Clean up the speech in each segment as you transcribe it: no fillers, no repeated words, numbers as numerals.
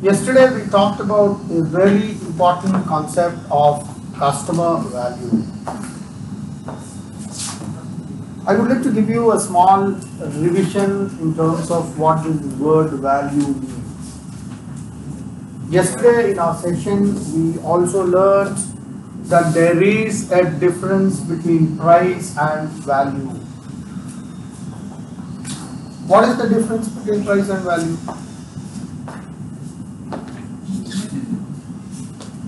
Yesterday we talked about a very important concept of customer value. I would like to give you a small revision in terms of what this word value means. Yesterday in our session we also learned that there is a difference between price and value. What is the difference between price and value?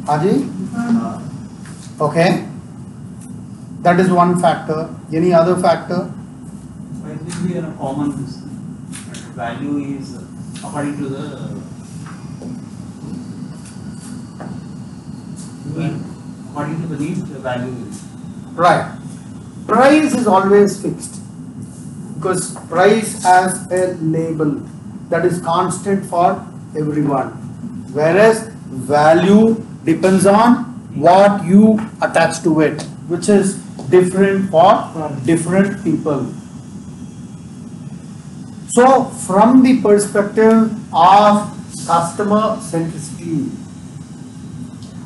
Haji? Okay. That is one factor. Any other factor? Price will be a common value is according to the need. According to the need, the value is. Right. Price is always fixed because price has a label that is constant for everyone, whereas value depends on what you attach to it, which is different for different people. So from the perspective of customer centricity,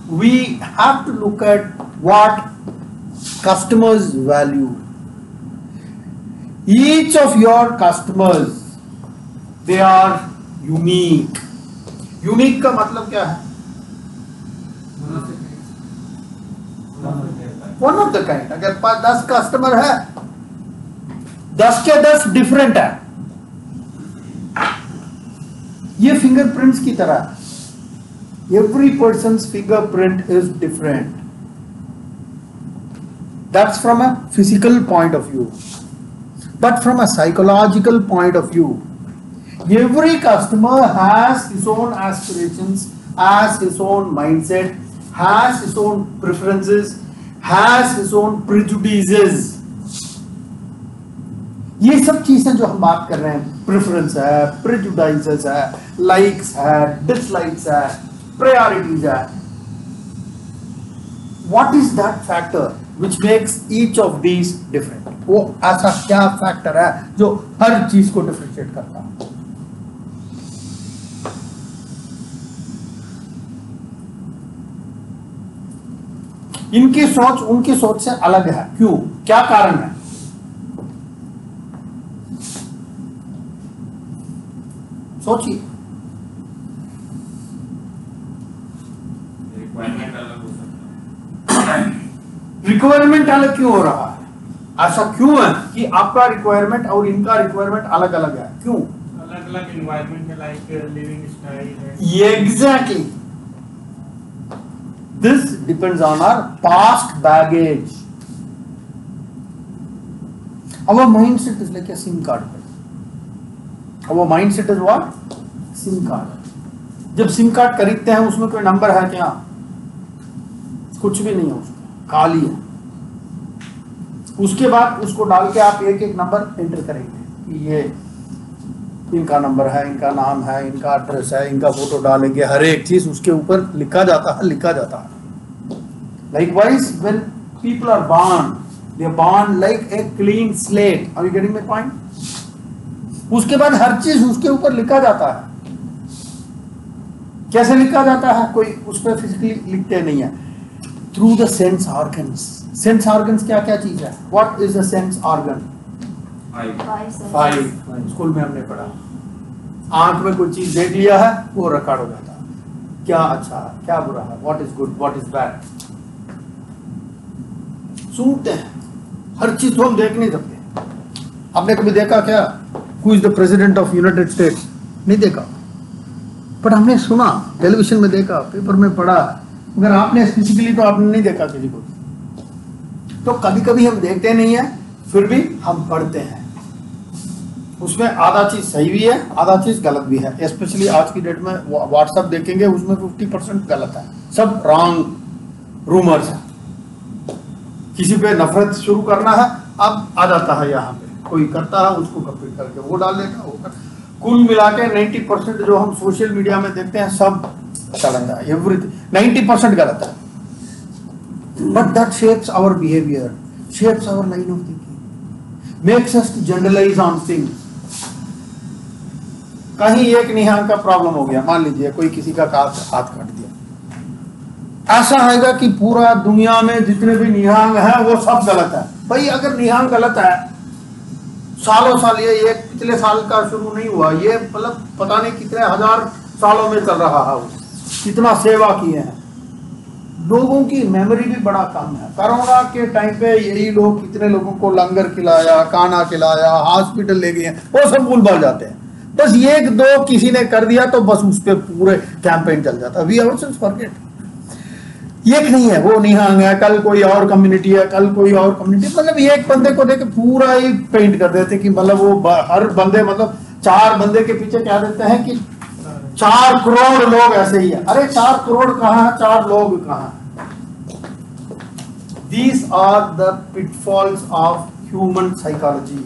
we have to look at what customers value. Each of your customers, they are unique. Unique का मतलब क्या है? One of the kind. अगर 10 customer है, 10 के 10 different है. ये fingerprints की तरह है. Every person's fingerprint is different. That's from a physical point of view. But from a psychological point of view, every customer has his own aspirations, has his own mindset, has his own preferences, has his own prejudices. ये सब चीजें जो हम बात कर रहे हैं, preference है, प्रेजुडाइसेस है, लाइक्स है, डिसलाइक्स है, प्रायोरिटीज है. What is that factor which makes each of these different? वो ऐसा क्या फैक्टर है जो हर चीज को डिफरेंशिएट करता है? इनकी सोच उनकी सोच से अलग है. क्यों? क्या कारण है? सोचिए. रिक्वायरमेंट अलग क्यों हो रहा है? ऐसा क्यों है कि आपका रिक्वायरमेंट और इनका रिक्वायरमेंट अलग अलग है? क्यों? अलग अलग एनवायरनमेंट है, लाइक लिविंग स्टाइल है. Exactly. This depends on our past baggage. Our mindset is like a SIM card. Our mindset is what? SIM card. जब SIM card खरीदते हैं उसमें कोई नंबर है क्या? कुछ भी नहीं है, उसका खाली है. उसके बाद उसको डाल के आप एक एक नंबर एंटर करेंगे. ये इनका नंबर है, इनका नाम है, इनका एड्रेस है, इनका फोटो डालेंगे. हर एक चीज उसके ऊपर लिखा जाता है. Likewise, when people are born, they are born like a clean slate. Are you getting my point? उसके बाद हर चीज उसके ऊपर लिखा जाता है. कैसे लिखा जाता है? कोई उस पर फिजिकली लिखते नहीं है. Through the sense organs. Sense organs क्या क्या चीज है? What is a sense organ? Five. School में हमने पढ़ा. आंख में कोई चीज देख लिया है, वो रिकॉर्ड हो जाता है. क्या अच्छा है, क्या बुरा है, what is good, what is bad. सुनते हैं. हर चीज तो हम देख नहीं सकते. आपने कभी देखा क्या? Who is the president of United States? नहीं देखा. पर हमने सुना, टेलीविजन में देखा, पेपर में पढ़ा. अगर आपने फिजिकली तो आपने नहीं देखा किसी को. तो कभी कभी हम देखते नहीं है, फिर भी हम पढ़ते हैं. उसमें आधा चीज सही भी है, आधा चीज गलत भी है. स्पेशली आज की डेट में व्हाट्सएप देखेंगे, उसमें 50% गलत है. सब रॉन्ग रूमर्स है. किसी पे नफरत शुरू करना है, अब आ जाता है यहाँ पे. कोई करता है, उसको कॉपी करके वो डाल देगा. वो कुल मिला के 90% जो हम सोशल मीडिया में देखते हैं सब गलत है. एवरीथिंग 90% गलत है. But that shapes our behavior, shapes our line of thinking, makes us to generalize on things. कहीं एक निहंग का प्रॉब्लम हो गया, मान लीजिए कोई किसी का हाथ काट दिया, ऐसा आएगा कि पूरा दुनिया में जितने भी निहंग हैं वो सब गलत है। भाई अगर निहंग गलत है, सालों साल ये पिछले साल का शुरू नहीं हुआ, ये मतलब पता नहीं कितने हजार सालों में चल रहा है, वो कितना सेवा किए हैं। लोगों की मेमोरी भी बड़ा कम है। कोरोना के टाइम पे यही लोग कितने लोगों को लंगर खिलाया, खाना खिलाया, हॉस्पिटल ले गए, वो सब भूल भाल जाते हैं। बस एक दो किसी ने कर दिया तो बस उस पर पूरे कैंपेन चल जाता। वी आल्सो फॉरगेट, एक नहीं है, वो निहंग है, कल कोई और कम्युनिटी है, कल कोई और कम्युनिटी, मतलब एक बंदे को देख पूरा ही पेंट कर देते कि मतलब वो हर बंदे, मतलब 4 बंदे के पीछे क्या देते हैं कि 4 करोड़ लोग ऐसे ही है। अरे 4 करोड़ कहाँ है, 4 लोग कहाँ? These are the pitfalls of human psychology.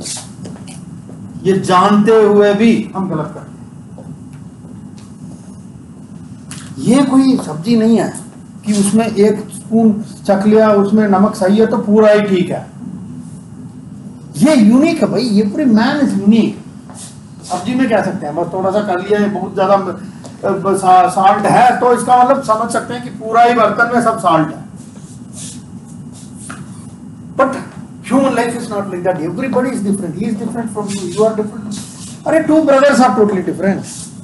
ये जानते हुए भी हम गलत करते हैं। ये कोई सब्जी नहीं है कि उसमें 1 स्पून चख लिया, उसमें नमक सही है तो पूरा ही ठीक है। ये यूनिक है भाई, ये पूरी मैन इज यूनिक। सब्जी में कह सकते हैं बस थोड़ा सा कर लिया, बहुत ज्यादा साल्ट है तो इसका मतलब समझ सकते हैं कि पूरा ही बर्तन में सब साल्ट है। But human life is not like that. Everybody is different. He is different from you. You are different. अरे 2 brothers are totally different.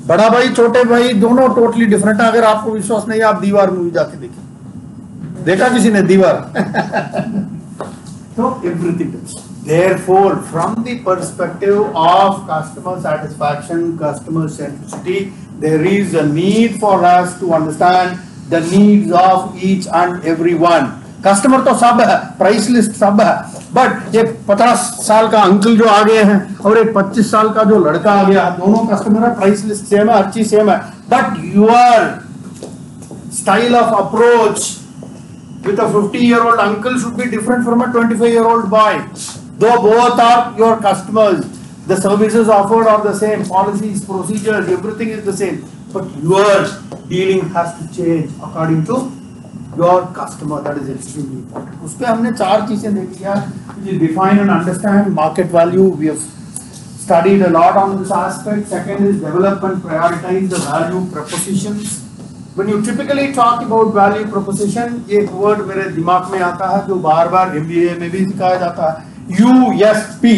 बड़ा भाई छोटे भाई दोनों टोटली डिफरेंट है। अगर आपको विश्वास नहीं है, आप दीवार मूवी जाके देखिए। देखा किसी ने दीवार? तो everything. Therefore, from the perspective of customer satisfaction, customer centricity, there is a need for us to understand the needs of each and every one. Customer तो सब है, प्राइस लिस्ट सब है, बट एक 50 साल का अंकल जो आ गए हैं और एक 25 साल का जो लड़का आ गया, दोनों कस्टमर है, प्राइस लिस्ट सेम है, हर चीज सेम है, but your style of approach with a 50-year-old uncle should be different from a 25-year-old boy. Though both are your customers, the services offered are the same, policies, procedures, everything is the same, but your dealing has to change according to your customer. That is extremely important. उस पे हमने 4 चीजें देखी हैं, which is define and understand market value. We have studied a lot on this aspect. Second is develop and prioritize the value propositions. When you typically talk about value proposition, एक word मेरे दिमाग में आता है जो बार-बार MBA में भी सिखाया जाता है, USP.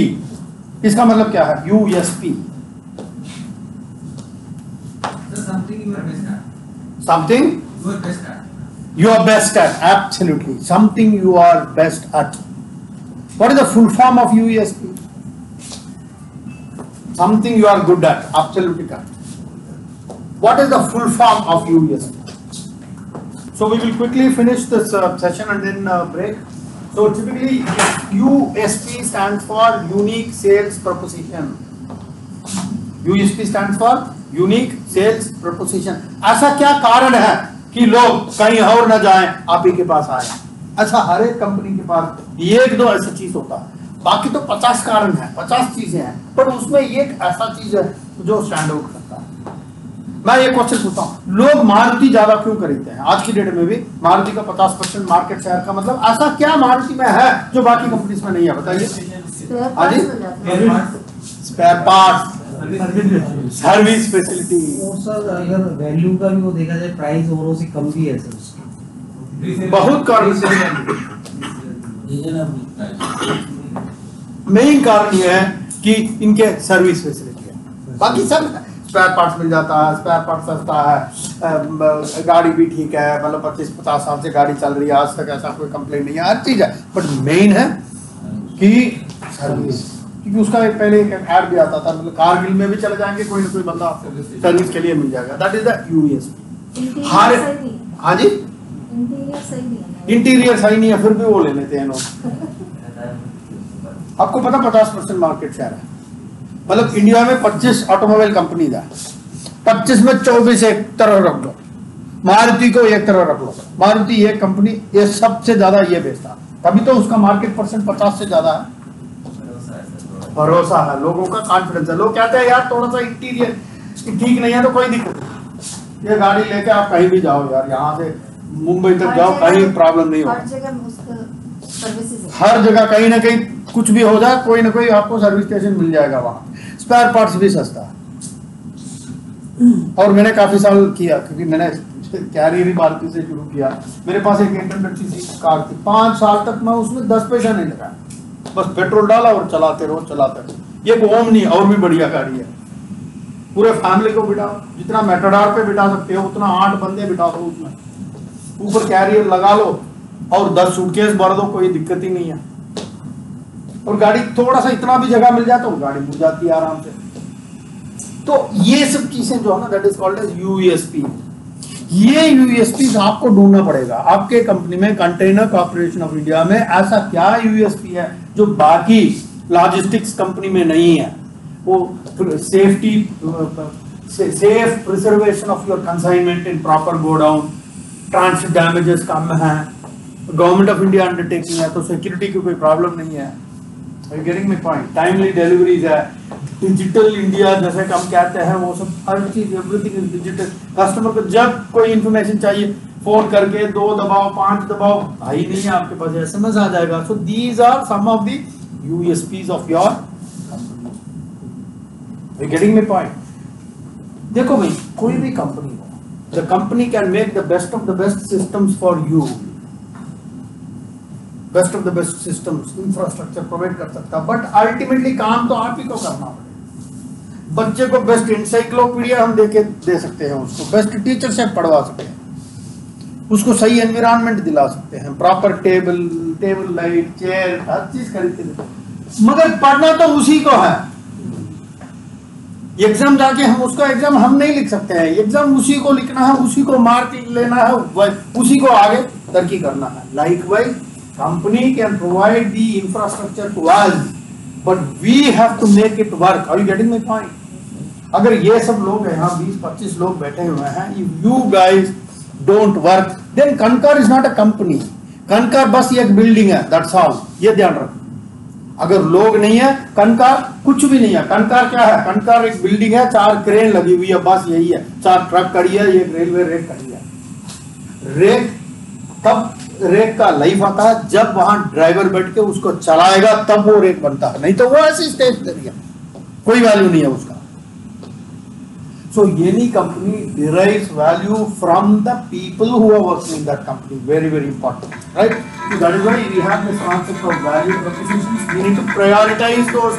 इसका मतलब क्या है? USP. Something you are best at. Something You are best at. you are best at. Absolutely. Something you are best at. What is the full form of USP? Something you are good at. Absolutely correct. What is the full form of USP? So we will quickly finish this session and then break. So typically USP stands for unique sales proposition. USP stands for unique sales proposition. ऐसा क्या कारण है कि लोग कहीं और न जाएं, आप ही के पास आए? ऐसा हर एक कंपनी के पास 1-2 ऐसी चीज होता है, बाकी तो 50 कारण है, 50 चीजें हैं, पर उसमें एक ऐसा चीज है जो स्टैंड आउट करता है। मैं ये क्वेश्चन पूछता हूँ, लोग मारुति ज्यादा क्यों खरीदते हैं? आज की डेट में भी मारुति का 50% मार्केट शेयर का मतलब ऐसा क्या मारुति में है जो बाकी कंपनीज में नहीं है? बताइए। Spare parts, service facility. और सर अगर वैल्यू का भी वो देखा जाए, प्राइस औरों से कम भी है सर उसकी। बहुत कारण, मेन कारण ये है कि इनके सर्विस फैसिलिटी है, बाकी सब स्पेयर पार्ट्स मिल जाता है, स्पेयर पार्ट्स सस्ता है, गाड़ी भी ठीक है, मतलब 25-50 साल से गाड़ी चल रही है, आज तक ऐसा कोई कंप्लेंट नहीं है, हर चीज है, बट मेन है कि सर्विस। क्योंकि उसका एक पहले एक ऐड भी आता था, मतलब कारगिल में भी चले जाएंगे, कोई ना कोई बंदा आपको सर्विस के लिए मिल जाएगा। That is the USP. हाँ जी, इंटीरियर सही नहीं है, फिर भी वो ले लेते हैं लोग। आपको पता 50% मार्केट शेयर है, मतलब इंडिया में 25 ऑटोमोबाइल कंपनीज है, 25 में 24 एक तरह रख लो, मारुति को एक तरह रख लो, मारुति एक कंपनी ये सबसे ज्यादा ये बेचता, तभी तो उसका मार्केट परसेंट 50 से ज्यादा है। भरोसा है, लोगों का कॉन्फिडेंस है। लोग कहते हैं यार थोड़ा सा इंटीरियर ठीक नहीं है तो कोई दिक्कत नहीं, ये गाड़ी लेके आप कहीं भी जाओ यार, यहाँ से मुंबई तक जाओ, कहीं प्रॉब्लम नहीं होगा। हर जगह कहीं ना कहीं कुछ भी हो जाए, कोई ना कोई आपको सर्विस स्टेशन मिल जाएगा वहां। स्पेयर पार्ट्स भी सस्ता है, और मैंने काफी साल किया, क्योंकि मैंने कैरियर ही मारुति से शुरू किया। मेरे पास एक 800cc कार थी, 5 साल तक मैं उसमें 10 पैसा नहीं लगाया, बस पेट्रोल डाला और चलाते रहो। ये ओमनी और भी बढ़िया गाड़ी है, पूरे फैमिली को बिठाओ, जितना मेटाडोर पे बिठा सकते हो उतना 8 बंदे बिठा दो उसमें, ऊपर कैरियर लगा लो और 10 सूटकेस भर दो, कोई दिक्कत ही नहीं है। और गाड़ी थोड़ा सा इतना भी जगह मिल जाए तो गाड़ी मुड़ जाती है आराम से। तो ये सब चीजें जो है ना, that is called as USP. ये यूएसपी आपको ढूंढना पड़ेगा आपके कंपनी में, कंटेनर कॉर्पोरेशन ऑफ इंडिया में ऐसा क्या यूएसपी है जो बाकी लॉजिस्टिक्स कंपनी में नहीं है। वो safety, safe preservation of your consignment in proper godown, transit damages कम है, गवर्नमेंट ऑफ इंडिया अंडरटेकिंग है तो सिक्योरिटी की कोई प्रॉब्लम नहीं है। Are you getting my point? Timely deliveries है, डिजिटल इंडिया जैसे हम कहते हैं, वो सब हर चीज, एवरीथिंग इज डिजिटल। कस्टमर को जब कोई इंफॉर्मेशन चाहिए फोन करके 2 दबाओ 5 दबाओ, भाई नहीं है आपके पास, एसएमएस आ जाएगा। So these are some of the USPs of your company. Are you getting my point? देखो भाई, कोई भी कंपनी हो, the company can make the best of the best systems for you, best of the best systems, infrastructure provide कर सकता, but ultimately काम तो आप ही को करना पड़ेगा। बच्चे को बेस्ट इंसाइक्लोपीडिया हम दे सकते हैं, उसको बेस्ट टीचर से पढ़वा सकते हैं, उसको सही एनवायरनमेंट दिला सकते हैं, प्रॉपर टेबल लाइट चेयर हर चीज खरीद के देते हैं, मगर पढ़ना तो उसी को है। एग्जाम जाके हम उसका एग्जाम हम नहीं लिख सकते हैं, एग्जाम उसी को लिखना है, उसी को मार्क लेना है, उसी को आगे तरक्की करना है। Likewise company can provide the infrastructure to us, but we have to make it work. Are you getting my point? अगर ये सब लोग यहाँ 20-25 लोग बैठे हुए हैं, if you guys don't work, then Concor is not a company. Concor बस एक बिल्डिंग है, that's all. ये ध्यान रखो। अगर लोग नहीं है, Concor कुछ भी नहीं है। Concor क्या है? Concor एक बिल्डिंग है, 4 क्रेन लगी हुई है, बस यही है। 4 ट्रक खड़ी है, एक रेलवे रेक खड़ी है। रेक तब रेक का लाइफ आता है जब वहां ड्राइवर बैठ के उसको चलाएगा, तब वो रेक बनता है, नहीं तो वो ऐसी स्टेशनरी है, कोई वैल्यू नहीं है उसका। So any company derives value from the people who are working in that company, very very important, right? So that is why we have this concept of value propositions. We need to prioritise those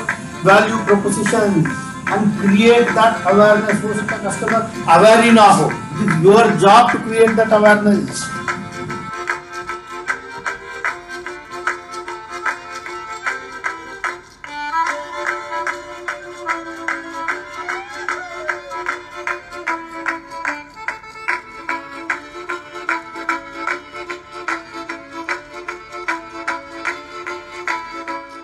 value propositions and create that awareness। हो सकता है customer aware ही ना हो, it is your job to create that awareness.